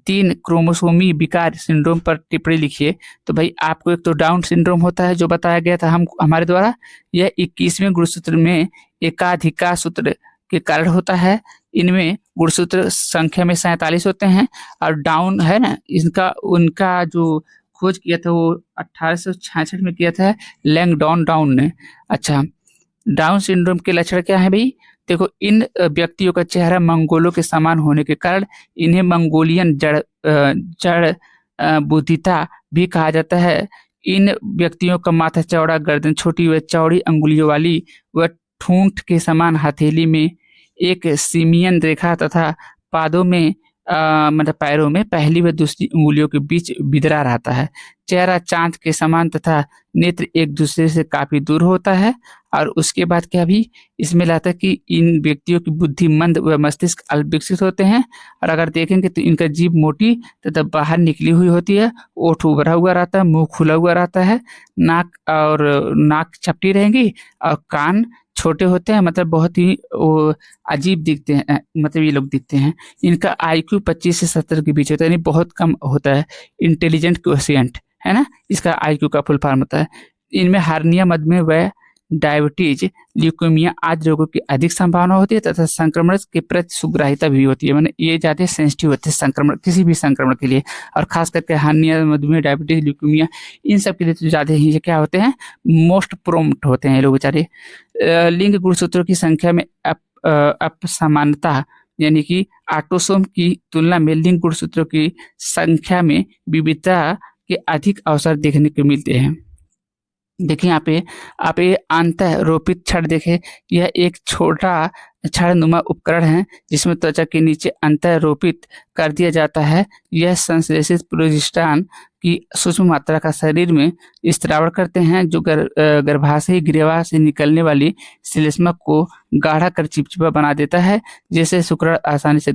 S1: 3 क्रोमोसोमी विकार सिंड्रोम पर टिप्पणी लिखिए। तो भाई आपको एक तो डाउन सिंड्रोम होता है, जो बताया गया था हमारे द्वारा। यह 21वें गुणसूत्र में एकाधिकार सूत्र के कारण होता है। इनमें गुणसूत्र संख्या में 47 होते हैं। और डाउन है ना, उनका जो खोज किया था वो 1866 में किया था डाउन ने। अच्छा, डाउन सिंड्रोम के लक्षण क्या है भाई, देखो, इन व्यक्तियों का चेहरा मंगोलों के समान होने के कारण इन्हें मंगोलियन जड़ बुद्धिता भी कहा जाता है। इन व्यक्तियों का माथा चौड़ा, गर्दन छोटी व चौड़ी अंगुलियों वाली व ठूंठ के समान हथेली में एक सीमियन रेखा तथा पादों में मतलब पैरों में पहली व दूसरी उंगलियों के बीच बिदरा रहता है। चेहरा चांद के समान तथा नेत्र एक दूसरे से काफी दूर होता है। और उसके बाद क्या भी इसमें लाता है कि इन व्यक्तियों की बुद्धि मंद व मस्तिष्क अल्प विकसित होते हैं। और अगर देखेंगे तो इनका जीभ मोटी तथा बाहर निकली हुई होती है, ओठ उभरा हुआ रहता है, मुंह खुला हुआ रहता है, नाक चपटी रहेंगी और कान छोटे होते हैं, मतलब बहुत ही अजीब दिखते हैं, मतलब ये लोग दिखते हैं। इनका IQ 25 से 70 के बीच होता है, यानी बहुत कम होता है। इंटेलिजेंट क्वोशिएंट है ना, इसका IQ का फुल फॉर्म होता है। इनमें हार्निया, मधुमेह व डायबिटीज, ल्यूकेमिया आदि रोगों की अधिक संभावना होती है तथा संक्रमण के प्रति सुग्राहिता भी होती है। मैंने ये ज्यादा सेंसिटिव होते हैं संक्रमण, किसी भी संक्रमण के लिए। और खास करके हार्निया, मधुमेह, डायबिटीज, ल्यूकेमिया, इन सब के लिए तो ज्यादा ही क्या होते हैं, मोस्ट प्रोम्प्ट होते हैं ये लोग बेचारे। लिंग गुणसूत्रों की संख्या में असमानता यानी कि ऑटोसोम की तुलना में लिंग गुणसूत्रों की संख्या में विविधता के अधिक अवसर देखने को मिलते हैं। देखिए यहाँ पे आप ये अंतःरोपित छड़ देखें, यह एक छोटा छड़नुमा उपकरण है जिसमें त्वचा के नीचे अंतःरोपित कर दिया जाता है। यह संश्लेषित प्रोजेस्टेरॉन की सूक्ष्म मात्रा का शरीर में स्त्रावण करते हैं, जो गर्भाशयी ग्रीवा से निकलने वाली श्लेष्मक को गाढ़ा कर चिपचिपा बना देता है, जिससे शुक्राणु आसानी से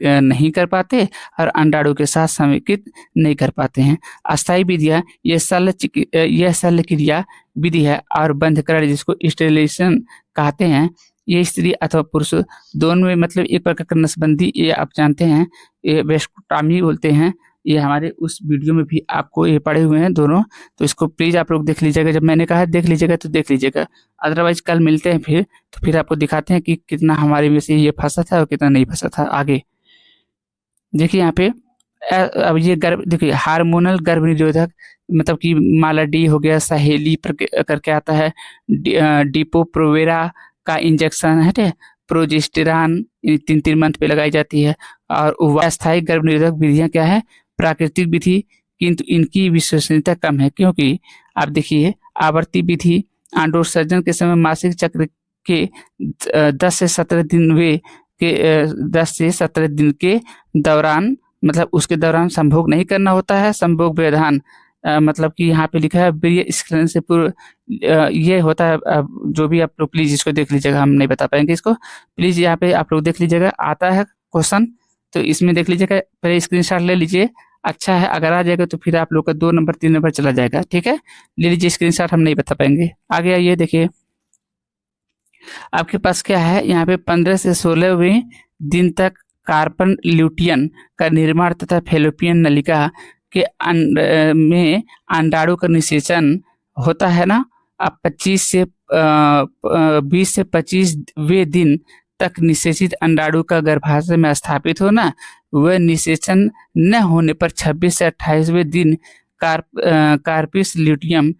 S1: नहीं कर पाते और अंडाणु के साथ समेकित नहीं कर पाते हैं। अस्थायी विधियाँ यह शल्य क्रिया विधि है और बंधकरण जिसको स्टेरिलाइजेशन कहते हैं, ये स्त्री अथवा पुरुष दोनों में मतलब एक प्रकार का नसबंदी, ये आप जानते हैं, ये वेस्कोटॉमी बोलते हैं। ये हमारे उस वीडियो में भी आपको ये पढ़े हुए हैं दोनों, तो इसको प्लीज़ आप लोग देख लीजिएगा। जब मैंने कहा देख लीजिएगा तो देख लीजिएगा, अदरवाइज कल मिलते हैं फिर, तो फिर आपको दिखाते हैं कि कितना हमारे में से ये फंसा था और कितना नहीं फंसा था। आगे देखिए यहाँ पे अब ये गर्भ देखिए, हार्मोनल गर्भ निरोधक मतलब कि माला डी हो गया, सहेली करके आता है, डिपो-प्रोवेरा का इंजेक्शन है, प्रोजेस्टेरॉन 3-3 मंथ पे लगाई जाती है। और अस्थायी गर्भ निरोधक विधियाँ क्या है, प्राकृतिक विधि, किंतु इनकी विश्वसनीयता कम है, क्योंकि आप देखिए आवर्ती विधि अंडोत्सर्जन के समय मासिक चक्र के 10 से 17 दिन के दौरान, मतलब उसके दौरान संभोग नहीं करना होता है। संभोग व्यवधान मतलब कि यहाँ पे लिखा है वीर्य स्खलन से पूर्व ये होता है। जो भी आप लोग प्लीज इसको देख लीजिएगा, हम नहीं बता पाएंगे इसको, प्लीज यहाँ पे आप लोग देख लीजिएगा, आता है क्वेश्चन तो इसमें देख लीजिएगा, पहले स्क्रीनशॉट ले लीजिए। अच्छा है, अगर आ जाएगा तो फिर आप लोग का 2 नंबर 3 नंबर चला जाएगा, ठीक है, ले लीजिए स्क्रीनशॉट, हम नहीं बता पाएंगे। आगे आइए, देखिए आपके पास क्या है, यहाँ पे 15 से 16वें दिन तक कार्पन ल्यूटियन का निर्माण तथा फेलोपियन नलिका के में अंडाणु का निषेचन होता है ना। अब 20 से 25वें दिन तक निषेचित अंडाणु का गर्भाशय में स्थापित होना, वह निषेचन न होने पर 26 से 28वें दिन कार्पिस ल्यूटियम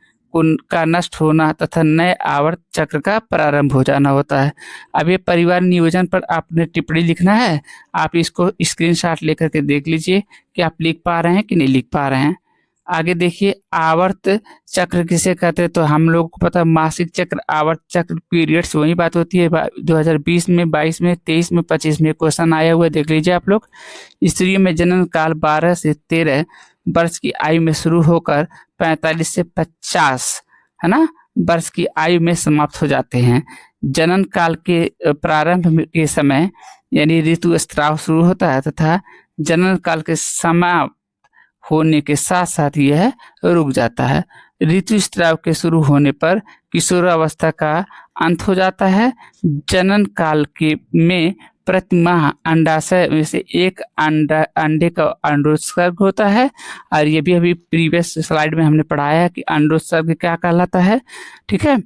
S1: का नष्ट होना तथा नए आवर्त चक्र का प्रारंभ हो जाना होता है। अब ये परिवार नियोजन पर आपने टिप्पणी लिखना है, आप इसको स्क्रीनशॉट लेकर के देख लीजिए कि आप लिख पा रहे हैं कि नहीं लिख पा रहे हैं। आगे देखिए, आवर्त चक्र किसे कहते हैं, तो हम लोग को पता है मासिक चक्र, आवर्त चक्र, पीरियड्स वही बात होती है। 2020 में, 22 में, 23 में, 25 में क्वेश्चन आया हुआ है, देख लीजिए आप लोग। स्त्रियों में जनन काल 12 से 13 वर्ष की आयु में शुरू होकर 45 से 50 है ना वर्ष की आयु में समाप्त हो जाते हैं। जनन काल के प्रारंभ के समय यानी ऋतु स्त्राव शुरू होता है तथा जनन काल के समाप्त होने के साथ साथ यह रुक जाता है। ऋतु स्त्राव के शुरू होने पर किशोरावस्था का अंत हो जाता है। जनन काल के में प्रति माह अंडाशय में से एक अंडे का अंडोत्सर्ग होता है, और ये भी अभी प्रीवियस स्लाइड में हमने पढ़ाया है कि अंडोत्सर्ग क्या कहलाता है, ठीक है।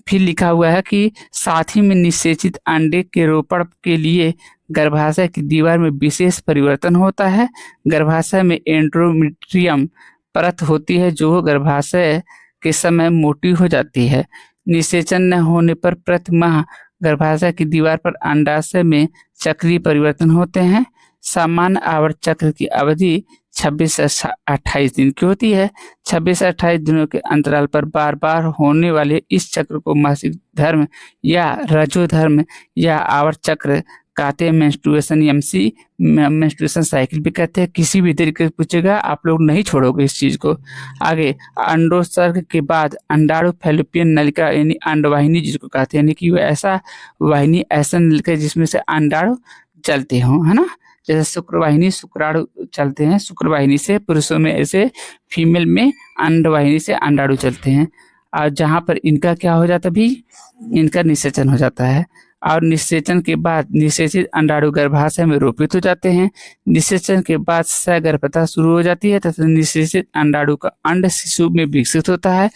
S1: फिर लिखा हुआ है कि साथ ही में निषेचित अंडे के रोपण के लिए गर्भाशय की दीवार में विशेष परिवर्तन होता है। गर्भाशय में एंडोमेट्रियम परत होती है जो गर्भाशय के समय मोटी हो जाती है। निषेचन न होने पर प्रति माह गर्भाशय की दीवार पर अंडाशय में चक्रीय परिवर्तन होते हैं। सामान्य आवर्त चक्र की अवधि 26 से 28 दिन की होती है। 26 से 28 दिनों के अंतराल पर बार बार होने वाले इस चक्र को मासिक धर्म या रजोधर्म या आवर्त चक्र कहते हैं। मेंस्ट्रुएशन एमसी मेंस्ट्रुएशन साइकिल भी कहते हैं। किसी भी तरीके से पूछेगा, आप लोग नहीं छोड़ोगे इस चीज को। आगे, अंडोत्सर्ग के बाद अंडाणु फैलोपियन नलिका यानी अंडवाहिनी जिसको कहते हैं, यानी कि वो ऐसा वाहिनी, ऐसा नलिका जिसमें से अंडाणु चलते हों, है ना। जैसे शुक्रवाहिनी शुक्राणु चलते हैं, शुक्रवाहिनी से पुरुषों में, ऐसे फीमेल में अंडवाहिनी से अंडाणु चलते हैं। और जहाँ पर इनका क्या हो जाता है भी, इनका निषेचन हो जाता है। और निषेचन के बाद निषेचित अंडाणु गर्भाशय में रोपित हो जाते हैं। निषेचन के बाद सगर्भता शुरू हो जाती है तथा निषेचित अंडाणु का अंड शिशु में विकसित होता है।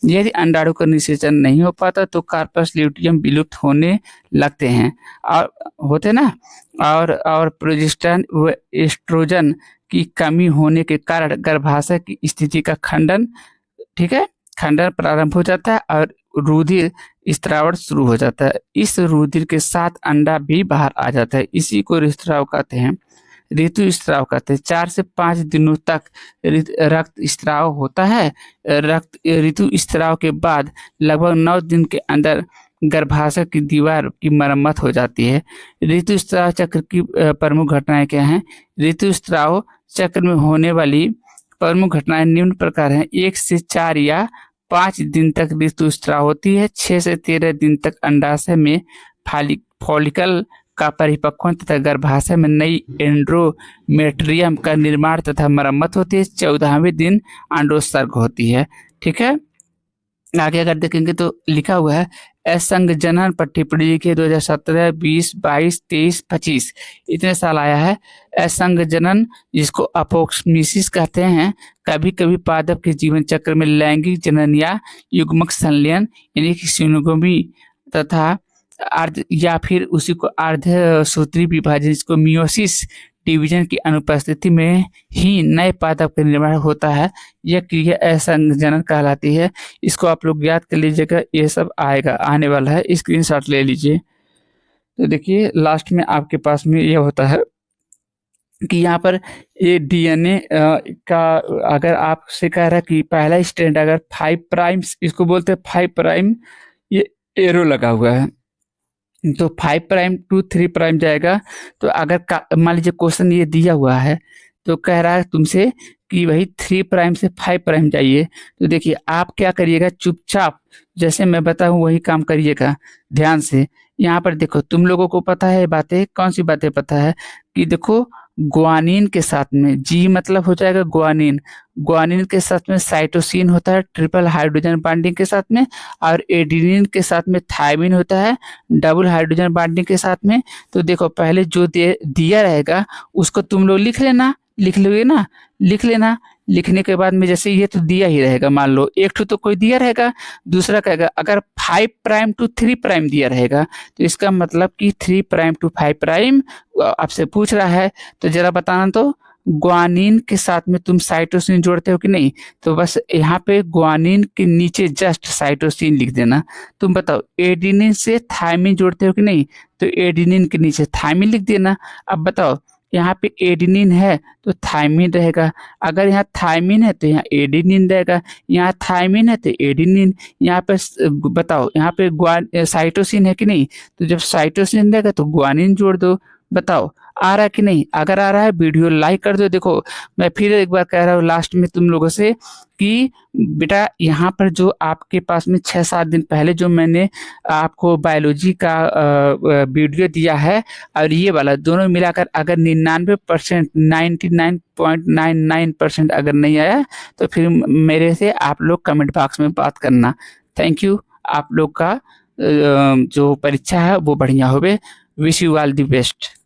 S1: यदि अंडाणु का निषेचन नहीं हो पाता तो कार्पस ल्यूटियम विलुप्त होने लगते हैं और होते ना। और प्रोजेस्टेरॉन व एस्ट्रोजन की कमी होने के कारण गर्भाशय की स्थिति का खंडन, ठीक है, खंडन प्रारंभ हो जाता है और रुधिर स्त्राव शुरू हो जाता है। इस रुधिर के साथ अंडा भी बाहर आ जाता है। इसी को ऋतुस्राव कहते हैं, ऋतुस्राव कहते हैं। 4 से 5 दिनों तक रक्त स्त्राव होता है। ऋतुस्राव के बाद लगभग 9 दिन के अंदर गर्भाशय की दीवार की मरम्मत हो जाती है। ऋतुस्राव चक्र की प्रमुख घटनाएं क्या हैं? ऋतुस्राव चक्र में होने वाली प्रमुख घटनाएं निम्न प्रकार हैं। 1 से 4 या 5 दिन तक ऋतुस्राव होती है। 6 से 13 दिन तक अंडाशय में फॉलिकल का परिपक्वन तथा गर्भाशय में नई एंड्रोमेट्रियम का निर्माण तथा मरम्मत होती है। 14वें दिन अंडोत्सर्ग होती है। ठीक है, आगे अगर देखेंगे तो लिखा हुआ है असंगजनन पर टिप्पणी लिखी 2017, 20, 22, 23, 25 इतने साल आया है। असंगजनन जिसको अपोक्सिस कहते हैं, कभी कभी पादप के जीवन चक्र में लैंगिक जनन या युग्मक संलयन यानी कि सिनोगोमी तथा अर्ध या फिर उसी को अर्धसूत्री विभाजन जिसको मियोसिस डिवीजन की अनुपस्थिति में ही नए पादप का निर्माण होता है। यह क्रिया असंगजनन कहलाती है। इसको आप लोग याद कर लीजिएगा, ये सब आएगा आने वाला है, स्क्रीनशॉट ले लीजिए। तो देखिए लास्ट में आपके पास में ये होता है कि यहाँ पर ये डीएनए का अगर आपसे कह रहा है कि पहला स्ट्रैंड अगर 5 प्राइम्स, इसको बोलते हैं 5 प्राइम, ये एरो लगा हुआ है तो 5 प्राइम टू 3 प्राइम जाएगा। तो अगर मान लीजिए क्वेश्चन ये दिया हुआ है तो कह रहा है तुमसे कि वही 3 प्राइम से 5 प्राइम जाइए, तो देखिए आप क्या करिएगा, चुपचाप जैसे मैं बताऊं वही काम करिएगा ध्यान से। यहाँ पर देखो तुम लोगों को पता है बातें, कौन सी बातें पता है कि देखो ग्वानिन के साथ में जी मतलब हो जाएगा ग्वानिन, ग्वानिन के साथ में साइटोसिन होता है ट्रिपल हाइड्रोजन बॉन्डिंग के साथ में, और एडेनिन के साथ में थायमिन होता है डबल हाइड्रोजन बॉन्डिंग के साथ में। तो देखो पहले जो दिया रहेगा उसको तुम लोग लिख लेना, लिख लोगे ना, लिख लेना। लिखने के बाद में जैसे ये तो दिया ही रहेगा, मान लो एक तो कोई दिया रहेगा, दूसरा कहेगा अगर 5 प्राइम टू 3 प्राइम दिया रहेगा तो इसका मतलब कि 3 प्राइम टू 5 प्राइम आपसे पूछ रहा है। तो जरा बताना तो ग्वानिन के साथ में तुम साइटोसिन जोड़ते हो कि नहीं, तो बस यहाँ पे ग्वानिन के नीचे जस्ट साइटोसिन लिख देना। तुम बताओ एडेनिन से थायमिन जोड़ते हो कि नहीं, तो एडेनिन के नीचे थायमिन लिख देना। अब बताओ यहाँ पे एडेनिन है तो थायमिन रहेगा, अगर यहाँ थायमिन है तो यहाँ एडेनिन रहेगा, यहाँ थायमिन है तो एडेनिन, यहाँ पे बताओ यहाँ पे साइटोसिन है कि नहीं, तो जब साइटोसिन रहेगा तो ग्वानिन जोड़ दो। बताओ आ रहा है कि नहीं, अगर आ रहा है वीडियो लाइक कर दो। देखो मैं फिर एक बार कह रहा हूँ लास्ट में तुम लोगों से कि बेटा यहाँ पर जो आपके पास में 6-7 दिन पहले जो मैंने आपको बायोलॉजी का वीडियो दिया है और ये वाला दोनों मिलाकर अगर 99% 99.99% अगर नहीं आया तो फिर मेरे से आप लोग कमेंट बॉक्स में बात करना। Thank you. आप लोग का जो परीक्षा है वो बढ़िया होवे। Wish you all the best.